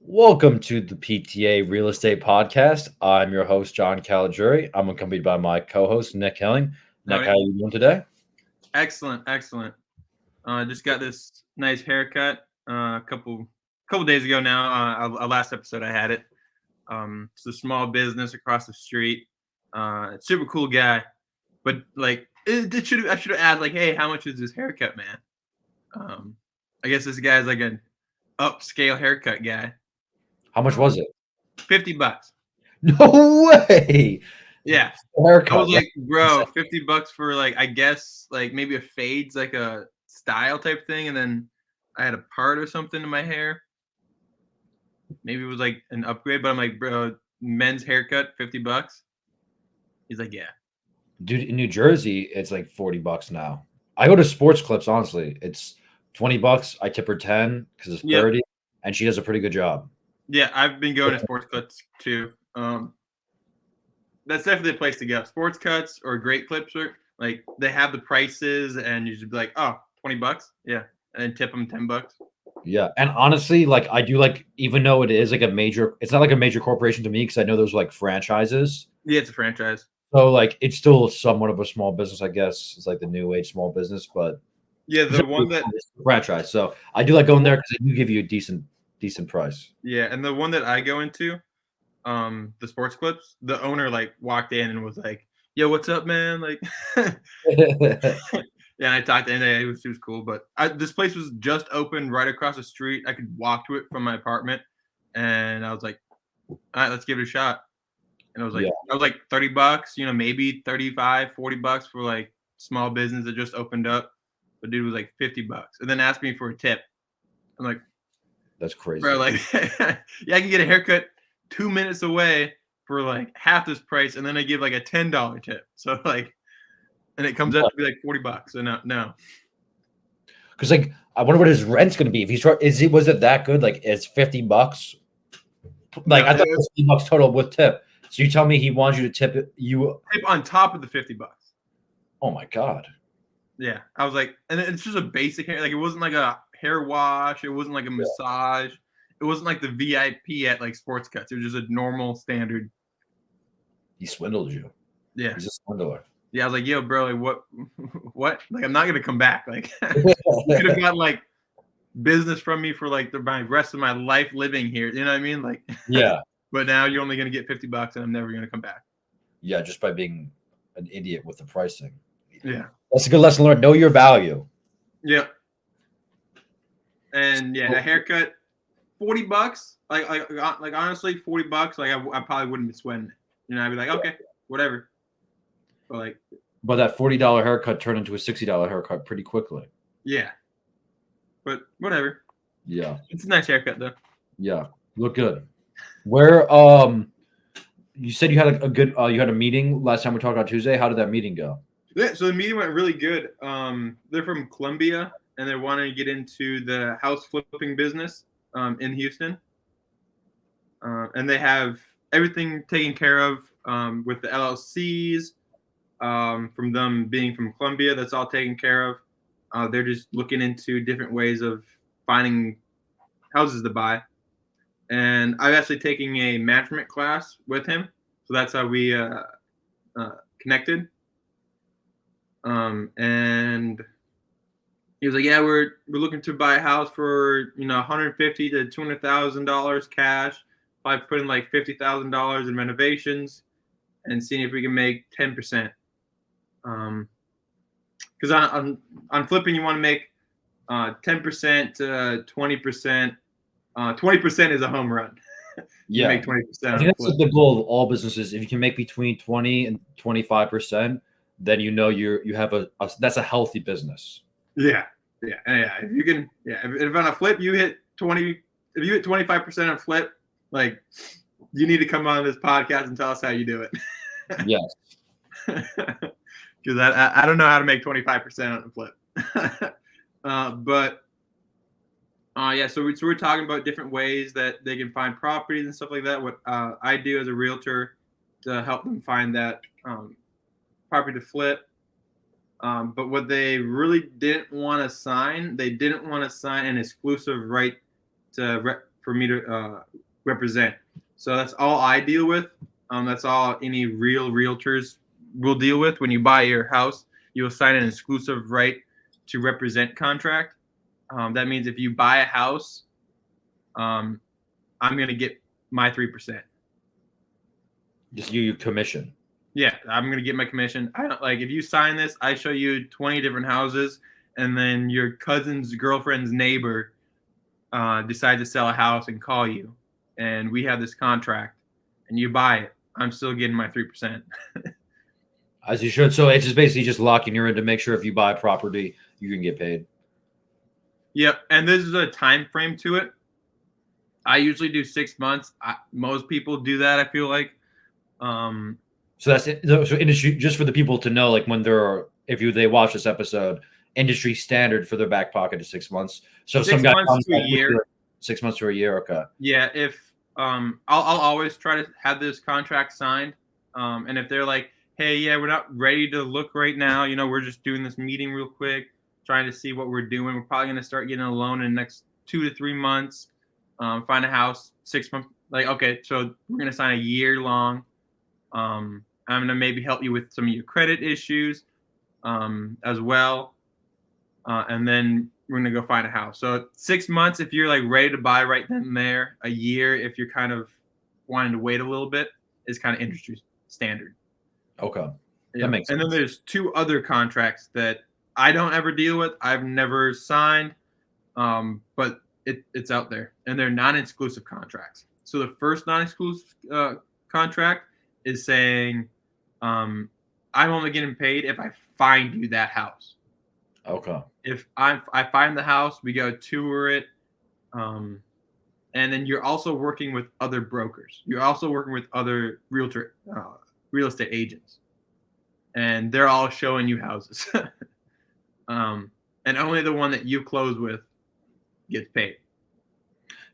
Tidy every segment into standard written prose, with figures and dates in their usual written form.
Welcome to the PTA Real Estate Podcast. I'm your host, John Caligiuri. I'm accompanied by my co-host, Nick Helling. All Nick, right. how are you doing today? Excellent, excellent. Just got this nice haircut a couple days ago now. Last episode I had it. It's a small business across the street. Super cool guy, but like it should I should have asked like, hey, how much is this haircut, man? Um, I guess this guy's like an upscale haircut guy. How much was it? $50. No way! Yeah. I Haircut. was That's like, bro, $50 for like I guess like maybe a fade's like a style type thing, and then I had a part or something in my hair. Maybe it was like an upgrade, but I'm like, bro, men's haircut, $50. He's like, yeah. Dude, in New Jersey, it's like $40 now. I go to Sports Clips, honestly. It's $20. I tip her 10 because it's Yep. 30, and she does a pretty good job. Yeah, I've been going to sports cuts too. That's definitely a place to go. Sports cuts or great clips are like they have the prices and you just be like, oh, $20. Yeah. And then tip them $10. Yeah, and honestly, like I do like, even though it is like a major, it's not like a major corporation to me because I know there's like franchises. Yeah, it's a franchise. So, like, it's still somewhat of a small business, I guess. It's like the new age small business, but Yeah, it's the one that a franchise. So I do like the going there one, because they do give you a decent price. yeah, and the one that I go into, the sports clips, the owner like walked in and was like, "Yo, what's up, man?" Like, yeah, and I talked to him. And it was cool, but this place was just open right across the street. I could walk to it from my apartment, and I was like, "All right, let's give it a shot." And Yeah. I was like $30, maybe 35, $40 for like small business that just opened up. But dude was like $50, and then asked me for a tip. I'm like, That's bro, crazy. like, yeah, I can get a haircut 2 minutes away for like half this price, and then I give like a $10 tip. So like, and it comes Yeah. out to be like $40. So no. Because like I wonder what his rent's gonna be. If he's trying, was it that good? Like it's $50? Like No, I thought it was $50 total with tip. So you tell me he wants you to tip it you. tip on top of the $50. Oh my god. Yeah, I was like, and it's just a basic hair. Like it wasn't like a hair wash. It wasn't like a Yeah. massage. It wasn't like the VIP at like sports cuts. It was just a normal standard. He swindled you. Yeah, He's a swindler. yeah. I was like, yo, bro, like what, what? Like I'm not gonna come back. Like you could have got like business from me for like my rest of my life living here. You know what I mean? Like, Yeah. but now you're only gonna get $50, and I'm never gonna come back. Yeah, just by being an idiot with the pricing. Yeah, That's a good lesson learned. Know your value. yeah. And yeah, So a haircut, $40. Like honestly, $40. Like I probably wouldn't be sweating it. I'd be like, okay, whatever. But like, but that $40 haircut turned into a $60 haircut pretty quickly. yeah, but whatever. Yeah. It's a nice haircut though. Yeah. Look good. Where you said you had a good you had a meeting last time we talked on Tuesday. How did that meeting go? Yeah, so the meeting went really good. They're from Columbia and they're wanting to get into the house flipping business in Houston. And they have everything taken care of with the LLCs from them being from Columbia. That's all taken care of. They're just looking into different ways of finding houses to buy. And I'm actually taking a management class with him, so that's how we connected. And he was like, "Yeah, we're looking to buy a house for $150,000 to $200,000 cash. Probably put in like $50,000 in renovations, and seeing if we can make 10%. Because on flipping, you want to make 10% to 20%. 20% is a home run. You Yeah. make I 20% think on that's flip. the goal of all businesses. If you can make between 20 and 25%, then you have a that's a healthy business. Yeah, yeah, yeah. If you can, yeah. If on a flip you hit 20, if you hit 25% on flip, like you need to come on this podcast and tell us how you do it. Yes. Because I don't know how to make 25% on a flip. But yeah, so we're talking about different ways that they can find properties and stuff like that. What I do as a realtor to help them find that property to flip. But what they really didn't want to sign, they didn't want to sign an exclusive right to for me to represent. So that's all I deal with. That's all any real realtors will deal with. When you buy your house, you will sign an exclusive right to represent contract. That means if you buy a house, I'm going to get my 3%. Just you commission. Yeah, I'm going to get my commission. I don't like if you sign this, I show you 20 different houses, and then your cousin's girlfriend's neighbor decide to sell a house and call you, and we have this contract, and you buy it. I'm still getting my 3%. As you should. So it's just basically just locking you in to make sure if you buy property, you can get paid. Yep, and there's a time frame to it. I usually do 6 months. Most people do that, I feel like. So that's it. So industry, just for the people to know, like when they watch this episode, industry standard for their back pocket is 6 months. So if some 6 guy months comes to a back year. with 6 months to a year, okay. Yeah, if I'll always try to have this contract signed, and if they're like, hey, yeah, we're not ready to look right now, we're just doing this meeting real quick, trying to see what we're doing. We're probably gonna start getting a loan in the next 2 to 3 months. Find a house 6 months. Like, okay, so we're gonna sign a year long. I'm gonna maybe help you with some of your credit issues, as well, and then we're gonna go find a house. So 6 months if you're like ready to buy right then and there. A year if you're kind of wanting to wait a little bit is kind of industry standard. Okay. Yeah. That makes sense. And then there's 2 other contracts that I don't ever deal with. I've never signed, but it's out there, and they're non-exclusive contracts. So the first non-exclusive contract is saying, I'm only getting paid if I find you that house. Okay. If I find the house, we go tour it, and then you're also working with other brokers. You're also working with other real estate agents, and they're all showing you houses. And only the one that you close with gets paid.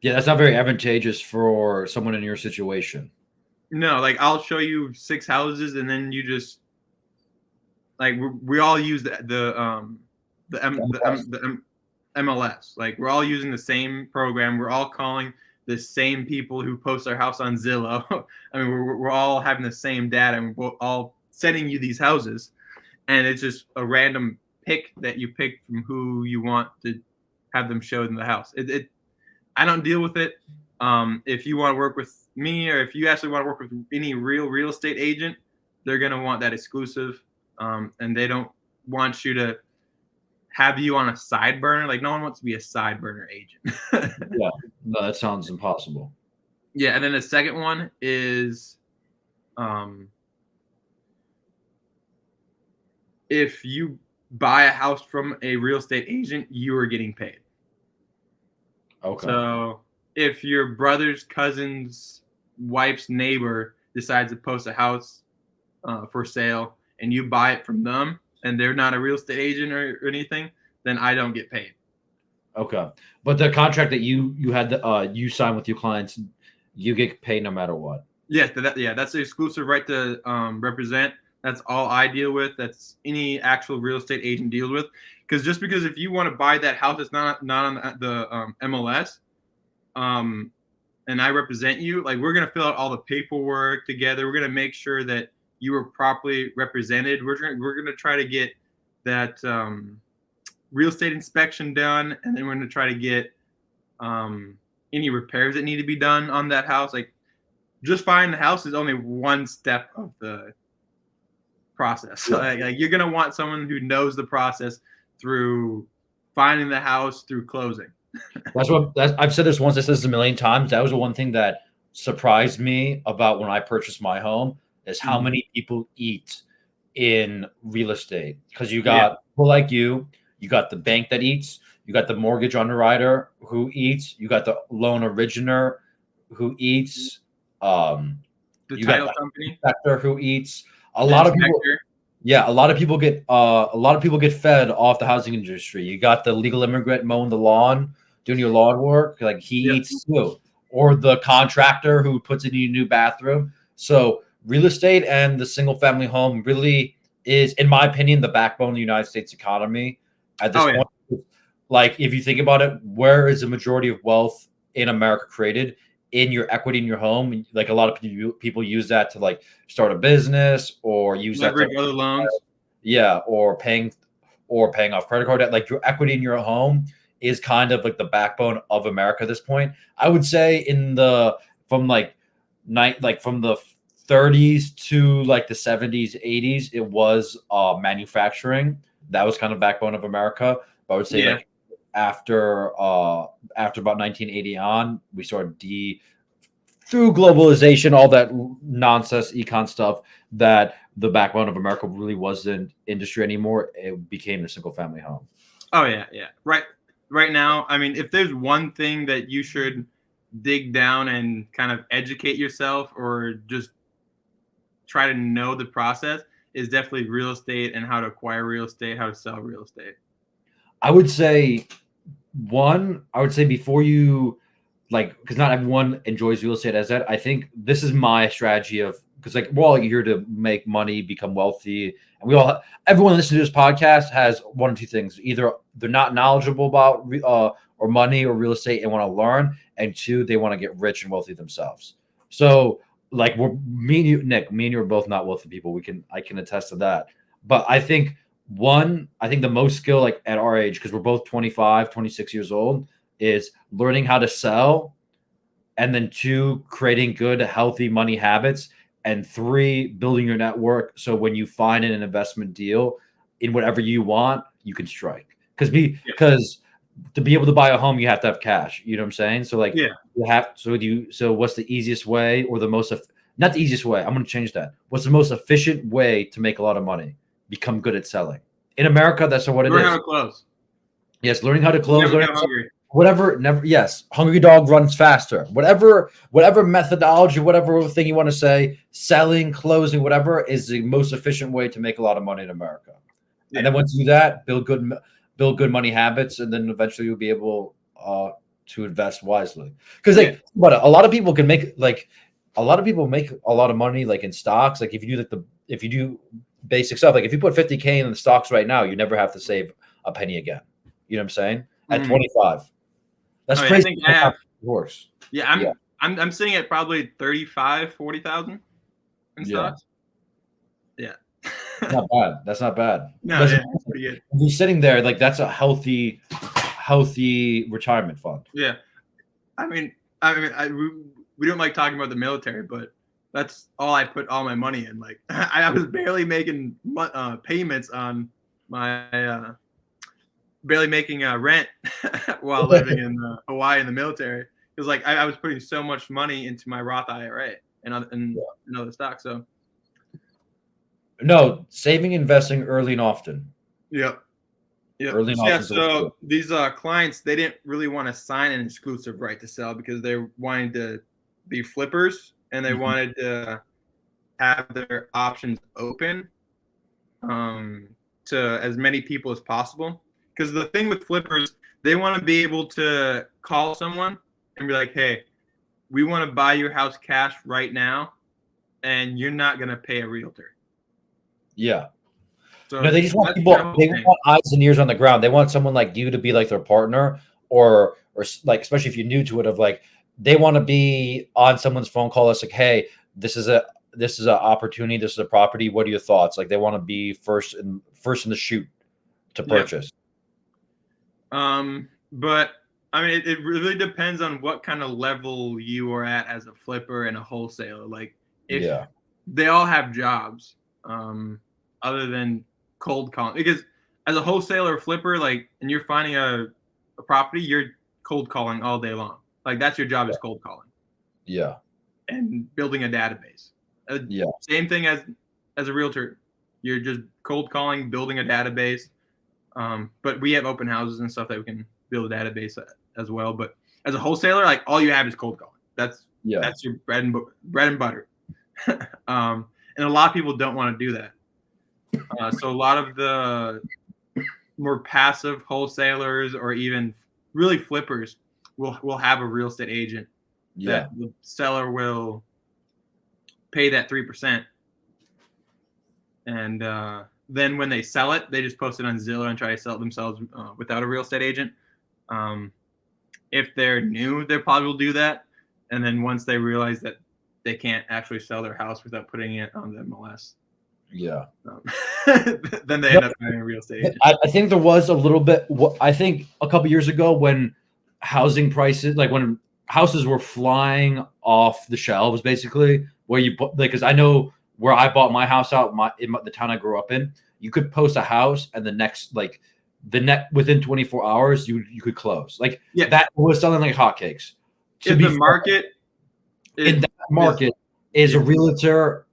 Yeah, that's not very advantageous for someone in your situation. No, like I'll show you 6 houses, and then you just like we all use the MLS. Like we're all using the same program. We're all calling the same people who post their house on Zillow. I mean, we're all having the same data, and we're all sending you these houses, and it's just a random pick that you pick from who you want to have them showed in the house. I don't deal with it. If you want to work with me, or if you actually want to work with any real estate agent, they're gonna want that exclusive, and they don't want you to have you on a side burner. Like no one wants to be a side burner agent. Yeah, no, that sounds impossible. Yeah, and then the second one is, if you buy a house from a real estate agent, you are getting paid. Okay. So if your brother's cousin's wife's neighbor decides to post a house for sale, and you buy it from them, and they're not a real estate agent or anything, then I don't get paid. Okay. But the contract that you had you signed with your clients, you get paid no matter what. Yes, that's the exclusive right to represent. That's all I deal with. That's any actual real estate agent deals with. Because if you want to buy that house, it's not on the MLS, and I represent you, like we're gonna fill out all the paperwork together. We're gonna make sure that you were properly represented. We're gonna try to get that real estate inspection done, and then we're gonna try to get any repairs that need to be done on that house. Like just finding the house is only one step of the process. Yeah. Like you're gonna want someone who knows the process through finding the house through closing. I've said this once. I said this a million times. That was the one thing that surprised me about when I purchased my home is how many people eat in real estate. Because you got people like you got the bank that eats, you got the mortgage underwriter who eats, you got the loan originator who eats, The you title got the company, inspector who eats. A the lot of people. inspector. Yeah, a lot of people get fed off the housing industry. You got the legal immigrant mowing the lawn, doing your lawn work, like he eats too, or the contractor who puts in your new bathroom. So real estate and the single family home really is, in my opinion, the backbone of the United States economy at this point. Like if you think about it, where is the majority of wealth in America created in your equity in your home. Like a lot of people use that to like start a business or use that to Leverage other loans. yeah, or paying off credit card debt. Like your equity in your home is kind of like the backbone of America at this point. I would say in the from like from the 30s to like the 70s, 80s, it was manufacturing. That was kind of backbone of America. But I would say Yeah. like after about 1980 on, we started through globalization, all that nonsense econ stuff, that the backbone of America really wasn't industry anymore. It became the single family home. Oh yeah, yeah. Right now, I mean, if there's one thing that you should dig down and kind of educate yourself or just try to know the process, is definitely real estate and how to acquire real estate, how to sell real estate. I would say I would say before you like, because not everyone enjoys real estate as that. I think this is my strategy of because like we're all here to make money, become wealthy, and everyone listening to this podcast has one or two things: either they're not knowledgeable about or money or real estate and want to learn, and two, they want to get rich and wealthy themselves. So like me and you, Nick, me and you are both not wealthy people. I can attest to that. But I think the most skill like at our age, because we're both 25, 26 years old, is learning how to sell, and then two, creating good, healthy money habits, and three, building your network. So when you find an investment deal in whatever you want, you can strike. Yeah. Because to be able to buy a home, you have to have cash. You know what I'm saying? So like Yeah. so what's the easiest way or the most not the easiest way? I'm going to change that. What's the most efficient way to make a lot of money? Become good at selling. In America, that's what it Learn how is. to close. Yes, learning how to You close, never learning get hungry. whatever. Never, yes, hungry dog runs faster. Whatever methodology, whatever thing you want to say, selling, closing, whatever is the most efficient way to make a lot of money in America. And Yeah. then once you do that, build good money habits, and then eventually you'll be able to invest wisely. Because Yeah. but a lot of people can make like a lot of people make a lot of money like in stocks. Like if you do if you do basic stuff, like if you put 50K in the stocks right now, you never have to save a penny again. You know what I'm saying? At Mhm. 25. That's Oh yeah, I crazy. think I have. Horse. Yeah, Yeah. I'm sitting at probably 35, 40,000 in Yeah. stocks. Yeah. Not bad. That's not bad. No, That's yeah, it's pretty good. you're sitting there like that's a healthy retirement fund. Yeah. I mean, we don't like talking about the military, but that's all I put all my money in. Like I was barely making payments on my barely making rent while living in Hawaii in the military. Because like I was putting so much money into my Roth IRA and other stocks. So No, saving, investing early and often. yeah. Yeah. Early and So, yeah. often is the way to do So it. these clients, they didn't really want to sign an exclusive right to sell because they wanted to be flippers and they Mhm. wanted to have their options open um, to as many people as possible. Because the thing with flippers, they want to be able to call someone and be like, "Hey, we want to buy your house cash right now, and you're not gonna pay a realtor." Yeah. No, So they just want that's their people. whole They thing. want eyes and ears on the ground. They want someone like you to be like their partner, or like especially if you're new to it. Of like they want to be on someone's phone call. It's like, hey, this is an opportunity. This is a property. What are your thoughts? Like they want to be first in the shoot to Yep. purchase. But I mean, it really depends on what kind of level you are at as a flipper and a wholesaler. Like, if Yeah. they all have jobs, other than cold calling, because as a wholesaler or flipper, like, and you're finding a property, you're cold calling all day long. Like, that's your job is cold calling Yeah. and building a database. Yeah. Same thing as a realtor. You're just cold calling, building a database. But we have open houses and stuff that we can build a database as well. But as a wholesaler, like all you have is cold calling. Yeah. That's your bread and butter. And a lot of people don't want to do that. So a lot of the more passive wholesalers or even really flippers will have a real estate agent Yeah. that the seller will pay that 3%, and then when they sell it, they just post it on Zillow and try to sell it themselves without a real estate agent. Um, if they're new, they probably will do that. And then once they realize that they can't actually sell their house without putting it on the MLS, Yeah. um, then they No, end up hiring a real estate agent. I think there was a little bit. I think a couple years ago when housing prices, like when houses were flying off the shelves, basically, where you put, like, because I know where I bought my house out, the town I grew up in, you could post a house and the net within 24 hours you could close. Like Yeah, that was selling like hotcakes. To if be the fair, market in is that is market, is a yeah, realtor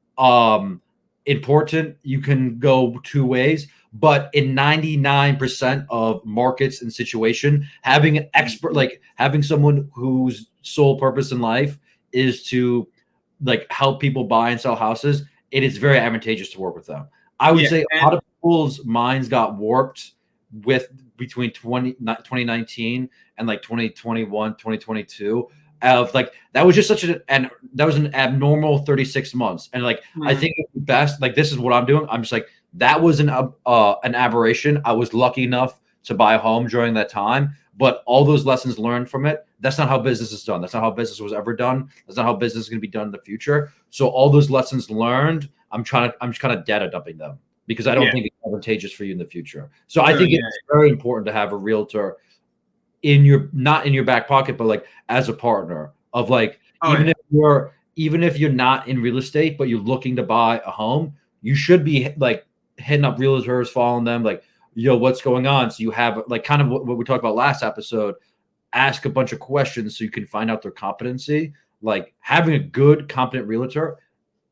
important? You can go two ways, but in 99% of markets and situation, having an expert, like having someone whose sole purpose in life is to like help people buy and sell houses, it is very advantageous to work with them. I would yeah, say a and lot of people's minds got warped with between 2019 and like 2021, 2022 of like that was just such an that was an abnormal 36 months. And like I mhm, think it's best, like this is what I'm doing. I'm just like that was an aberration. I was lucky enough to buy a home during that time, but all those lessons learned from it, that's not how business is done. That's not how business was ever done. That's not how business is going to be done in the future. So all those lessons learned, I'm just kind of data dumping them because I don't yeah, think it's advantageous for you in the future. So I no, think yeah, it's very important to have a realtor in your, not in your back pocket, but like as a partner of like, oh yeah, even if you're not in real estate but you're looking to buy a home, you should be like hitting up realtors, following them, like, yo, what's going on? So you have like kind of what we talked about last episode, ask a bunch of questions so you can find out their competency. Like having a good competent realtor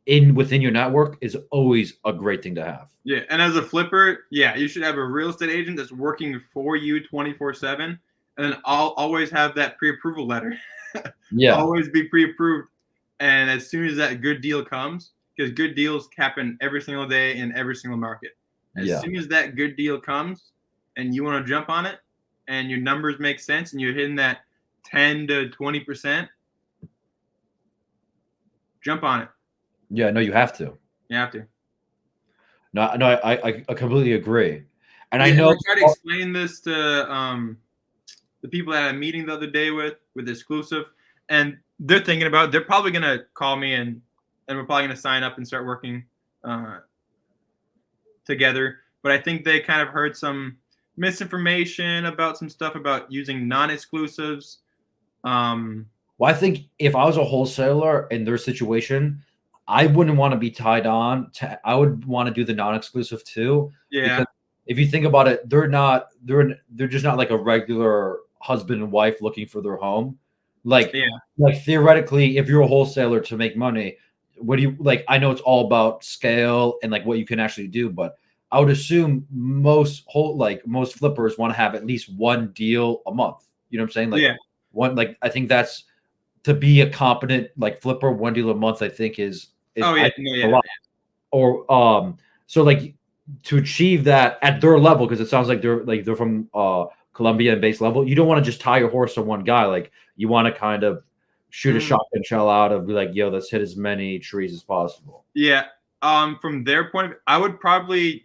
in within your network is always a great thing to have. yeah. And as a flipper, yeah, you should have a real estate agent that's working for you 24/7, and then I'll always have that pre-approval letter. Yeah. Always be pre-approved, and as soon as that good deal comes, because good deals happen every single day in every single market. As Yeah. soon as that good deal comes, and you want to jump on it, and your numbers make sense, and you're hitting that 10 to 20%, jump on it. Yeah, no, you have to. You have to. No, no, I completely agree. And I Yeah, and know I try to explain this to the people that I'm meeting the other day with exclusive, and they're thinking about. They're probably gonna call me and we're probably gonna sign up and start working uh, together. But I think they kind of heard some misinformation about some stuff about using non-exclusives. Um, well, I think if I was a wholesaler in their situation, I wouldn't want to be tied on to, I would want to do the non-exclusive too, because yeah, if you think about it, they're just not like a regular husband and wife looking for their home. Like yeah, like theoretically, if you're a wholesaler to make money, what do you like? I know it's all about scale and like what you can actually do, but I would assume most flippers want to have at least one deal a month. You know what I'm saying? Like yeah. one, like I think that's to be a competent like flipper, one deal a month, I think is Oh I yeah, think no, a yeah, lot. Or so like to achieve that at their level, because it sounds like they're from Colombia and base level, you don't want to just tie your horse to one guy. Like you want to kind of shoot a mm, shotgun shell out of be like, yo, let's hit as many trees as possible. yeah. From their point of view, I would probably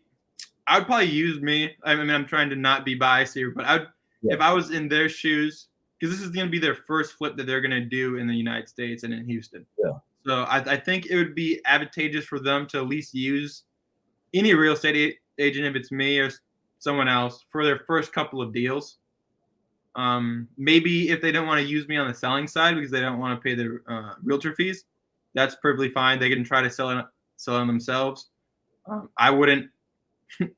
use me. I mean, I'm trying to not be biased here, but Yeah. if I was in their shoes, because this is going to be their first flip that they're going to do in the United States and in Houston. Yeah. So I think it would be advantageous for them to at least use any real estate agent, if it's me or someone else, for their first couple of deals. Maybe if they don't want to use me on the selling side because they don't want to pay their realtor fees, that's perfectly fine. They can try to sell it themselves. I wouldn't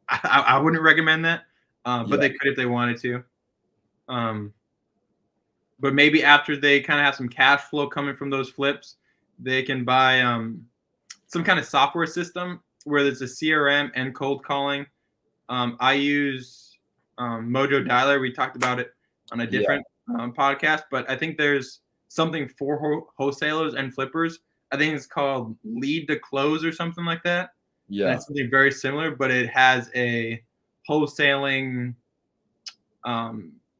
I wouldn't recommend that, but Yeah. they could if they wanted to. Um, but maybe after they kind of have some cash flow coming from those flips, they can buy some kind of software system where there's a CRM and cold calling. I use Mojo Dialer. We talked about it on a Yeah. different podcast, but I think there's something for wholesalers and flippers. I think it's called Lead to Close or something like that, and Yeah. it's something very similar, but it has a wholesaling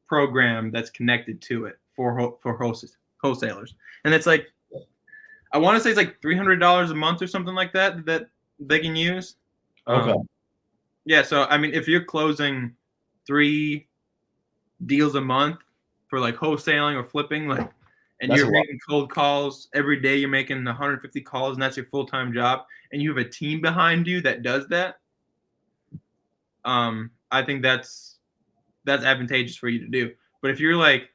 program that's connected to it for wholesalers, and it's like I want to say it's like $300 a month or something like that that they can use. Okay. Yeah, so I mean, if you're closing 3 deals a month for like wholesaling or flipping, like, and That's you're a lot. making cold calls every day, you're making 150 calls, and that's your full-time job, and you have a team behind you that does that, I think that's advantageous for you to do. But if you're like,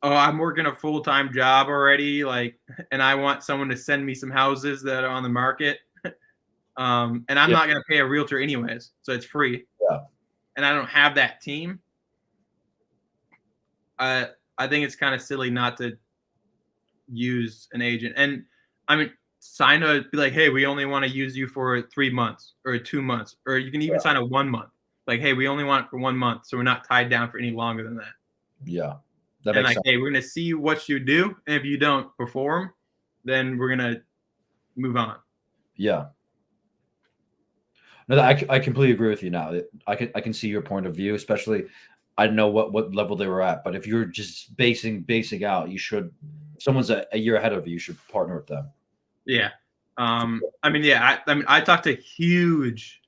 oh, I'm working a full-time job already, like, and I want someone to send me some houses that are on the market, and I'm Yeah, not gonna pay a realtor anyways, so it's free, yeah, and I don't have that team. I I think it's kind of silly not to use an agent. And I mean, sign a be like, hey, we only want to use you for 3 months or 2 months, or you can even yeah, sign a 1 month. Like, hey, we only want it for 1 month, so we're not tied down for any longer than that. yeah. That And makes like, sense. hey, we're gonna see what you do, and if you don't perform, then we're gonna move on. Yeah. No, I completely agree with you now. I can see your point of view, especially I don't know what level they were at, but if you're just basing out, you should if someone's a year ahead of you, you should partner with them. Yeah. I mean, yeah. I mean, I talked to huge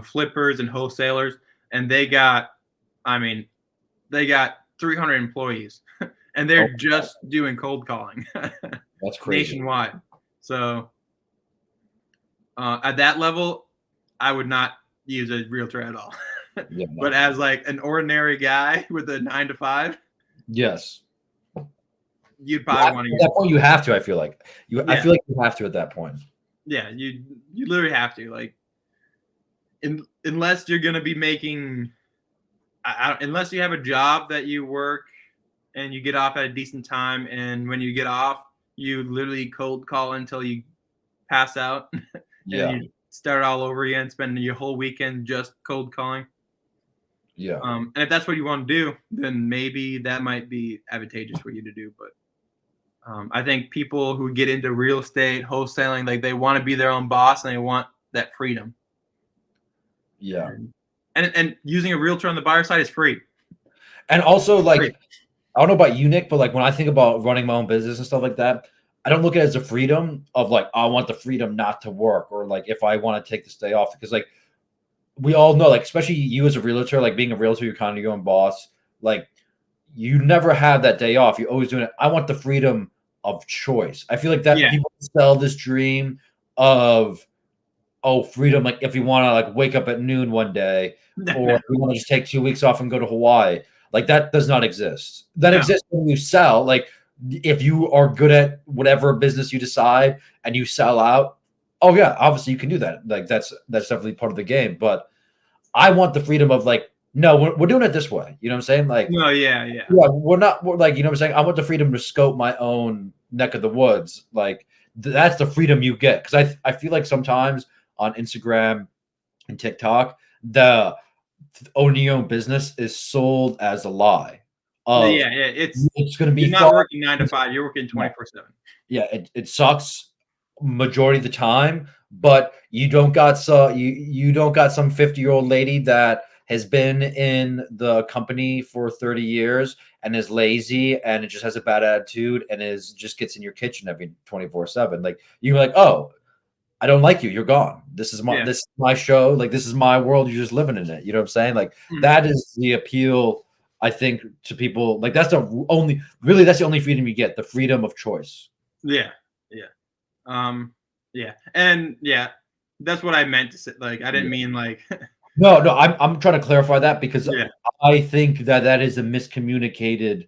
flippers and wholesalers, and I mean, they got 300 employees, and Oh, they're just doing cold calling that's crazy. nationwide. So at that level, I would not use a realtor at all. Yeah, But no. as like an ordinary guy with a 9 to 5, Yes. you'd Yeah, probably at want to use that one. point you have to, I feel like. I Yeah, feel like you have to at that point. yeah. You literally have to like, unless you're gonna be making, unless you have a job that you work and you get off at a decent time, and when you get off, you literally cold call until you pass out, and then Yeah. you start all over again, spending your whole weekend just cold calling. Yeah. And if that's what you want to do, then maybe that might be advantageous for you to do. But I think people who get into real estate wholesaling, like, they want to be their own boss and they want that freedom. Yeah. And using a realtor on the buyer side is free. And also Free. like I don't know about you, Nick, but like when I think about running my own business and stuff like that, I don't look at it as a freedom of like I want the freedom not to work or like if I want to take this day off because like we all know like especially you as a realtor, like being a realtor, you're kind of your own boss. Like you never have that day off. You're always doing it. I want the freedom of choice. I feel like that Yeah. people sell this dream of oh freedom, like if you want to like wake up at noon one day, or No. if you want to just take 2 weeks off and go to Hawaii. Like that does not exist. That No. exists when you sell. Like if you are good at whatever business you decide and you sell out, oh yeah, obviously you can do that. Like that's definitely part of the game. But I want the freedom of like, no, we're doing it this way. You know what I'm saying? Like No. Yeah. Yeah. yeah, we're like, you know what I'm saying? I want the freedom to scope my own neck of the woods. Like that's the freedom you get. Cause I feel like sometimes on Instagram and TikTok, the owning your own business is sold as a lie of Yeah. Yeah. it's gonna be You're not fun. working 9 to 5. You're working 24/7. Yeah, it sucks majority of the time, but you don't got some 50-year-old lady that has been in the company for 30 years and is lazy and it just has a bad attitude and is just gets in your kitchen every 24/7. Like you're like, "Oh, I don't like you. You're gone. Yeah. This is my show. Like this is my world. You're just living in it." You know what I'm saying? Like Mhm. that is the appeal I think to people. Like that's the only freedom you get, the freedom of choice. Yeah. Yeah. Um. Yeah. And yeah, that's what I meant to say. Like, I didn't mean like. No, no, I'm trying to clarify that because Yeah. I think that that is a miscommunicated.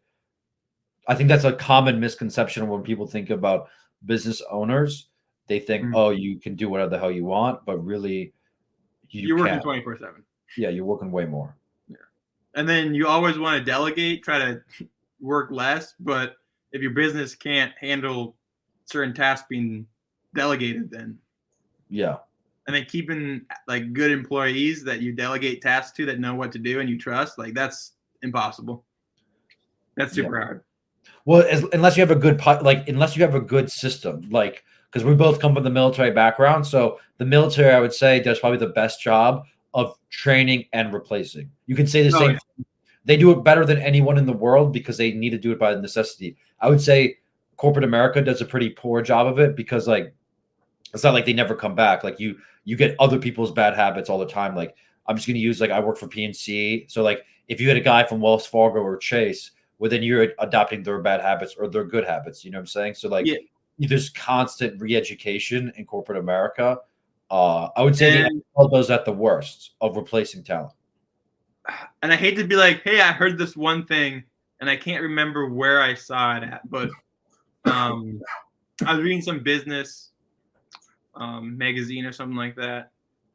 I think that's a common misconception when people think about business owners. They think, Mhm. oh, you can do whatever the hell you want, but really you You're working can't. 24/7. Yeah, you're working way more. Yeah. And then you always want to delegate, try to work less. But if your business can't handle certain tasks being delegated, then, Yeah, and then keeping like good employees that you delegate tasks to that know what to do and you trust, like, that's impossible. That's yeah. super hard. Well, unless you have a like unless you have a good system, like because we both come from the military background, so the military, I would say, does probably the best job of training and replacing. You can say the Oh same. They do it better than anyone in the world because they need to do it by necessity. I would say corporate America does a pretty poor job of it because like it's not like they never come back. Like you get other people's bad habits all the time. Like I'm just gonna use like I work for PNC, so like if you had a guy from Wells Fargo or Chase well, then you're adopting their bad habits or their good habits. You know what I'm saying? So like Yeah, there's constant re-education in corporate America. I would say the and NFL does at the worst of replacing talent. I hate to be like, hey, I heard this one thing, and I can't remember where I saw it at, but um, I was reading some business magazine or something like that,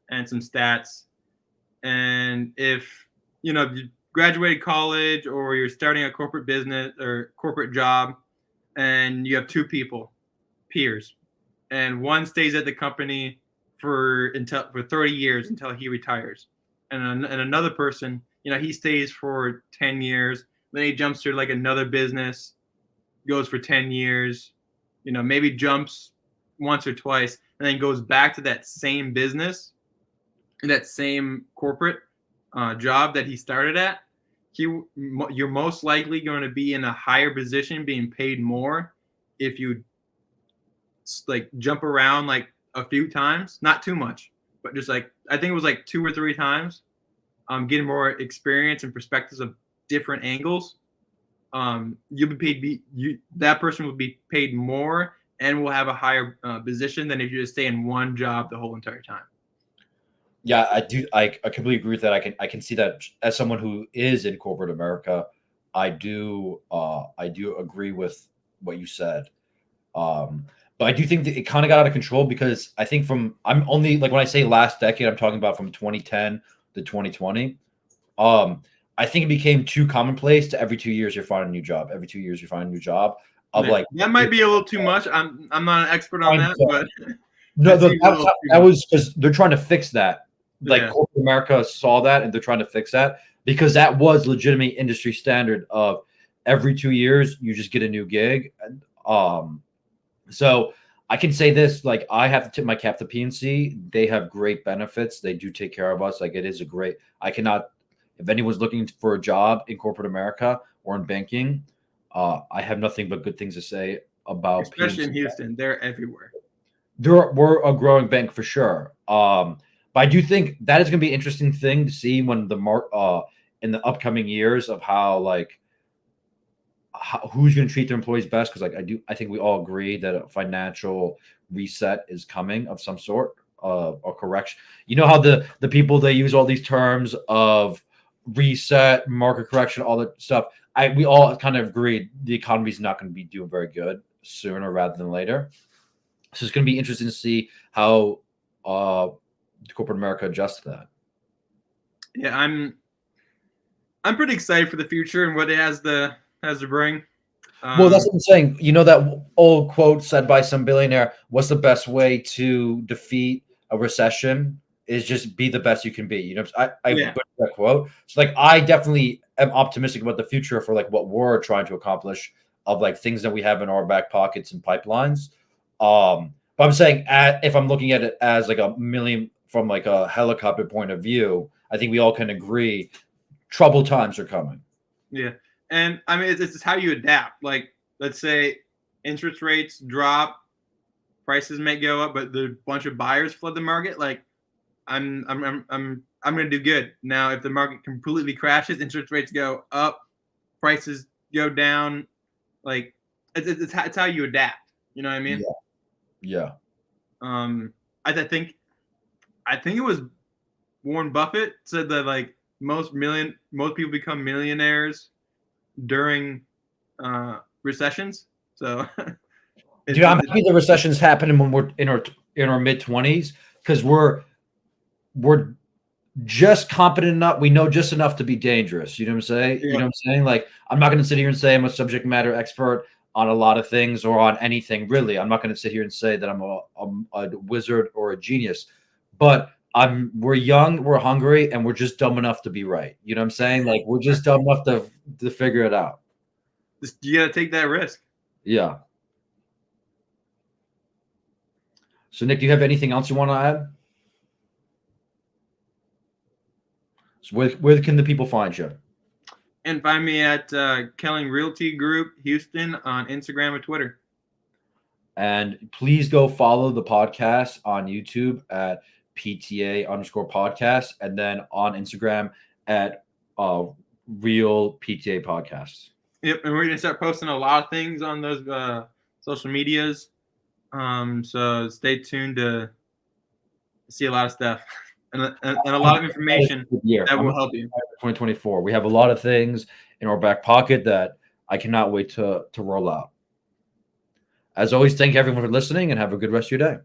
and some stats. And if you graduated college or you're starting a corporate business or corporate job, and you have two people, peers, and one stays at the company for 30 years until he retires, and another person, he stays for 10 years, then he jumps to like another business, goes for 10 years, maybe jumps once or twice, and then goes back to that same business, that same corporate job that he started at. You're most likely going to be in a higher position, being paid more if you like jump around like a few times, not too much, but just like I think it was like 2 or 3 times. Getting more experience and perspectives of different angles. You'll be paid. That person will be paid more and will have a higher position than if you just stay in one job the whole entire time. Yeah, I do. I completely agree with that. I can see that as someone who is in corporate America. I do agree with what you said. Um, but I do think that it kind of got out of control because I think I'm only like when I say last decade, I'm talking about from 2010 to 2020. Um, I think it became too commonplace to every 2 years you're finding a new job. Every 2 years you find a new job of Yeah, like that might be a little too much. I'm not an expert on trying that, to but no, that no, seems a little too that much. was because they're trying to fix that. Like Yeah, corporate America saw that and they're trying to fix that because that was legitimate industry standard of every 2 years you just get a new gig. Um, so I can say this: like I have to tip my cap to PNC. They have great benefits. They do take care of us. Like it is a great. I cannot. If anyone's looking for a job in corporate America or in banking, I have nothing but good things to say about especially PNC. in Houston, they're everywhere. We're a growing bank for sure. But I do think that is going to be an interesting thing to see when in the upcoming years of how like who's going to treat their employees best because like I think we all agree that a financial reset is coming of some sort or correction. You know how the people they use all these terms of reset, market correction, all that stuff. We all kind of agreed the economy is not going to be doing very good sooner rather than later. So it's going to be interesting to see how uh, corporate America adjusts to that. Yeah, I'm pretty excited for the future and what it has to bring. Well, that's Um, what I'm saying. You know that old quote said by some billionaire, "What's the best way to defeat a recession? Is just be the best you can be." You know, I yeah, butchered that quote. So, like, I definitely am optimistic about the future for like what we're trying to accomplish of like things that we have in our back pockets and pipelines. But I'm saying, if I'm looking at it as like a million from like a helicopter point of view, I think we all can agree troubled times are coming. yeah, and I mean it's how you adapt. Like let's say interest rates drop, prices may go up, but the bunch of buyers flood the market. Like I'm going to do good. Now, if the market completely crashes, interest rates go up, prices go down. Like it's how you adapt. You know what I mean? Yeah, yeah. Um, I think it was Warren Buffett said that like most people become millionaires during recessions. So Dude, I'm happy the recession's happening when we're in our mid 20s because we're just competent enough. We know just enough to be dangerous. You know what I'm saying? You yeah, know what I'm saying? Like I'm not going to sit here and say I'm a subject matter expert on a lot of things or on anything really. I'm not going to sit here and say that I'm a wizard or a genius, but we're young, we're hungry, and we're just dumb enough to be right. You know what I'm saying? Like we're just dumb enough to figure it out. you got to take that risk. Yeah. So Nick, do you have anything else you want to add? So where can the people find you? And find me at Kelling Realty Group Houston on Instagram or Twitter. And please go follow the podcast on YouTube at PTA_podcast and then on Instagram at Real PTA Podcasts. Yep, and we're gonna start posting a lot of things on those social medias. So stay tuned to see a lot of stuff and a lot of information Year. that I'm will help you. 2024. We have a lot of things in our back pocket that I cannot wait to roll out. As always, thank everyone for listening and have a good rest of your day.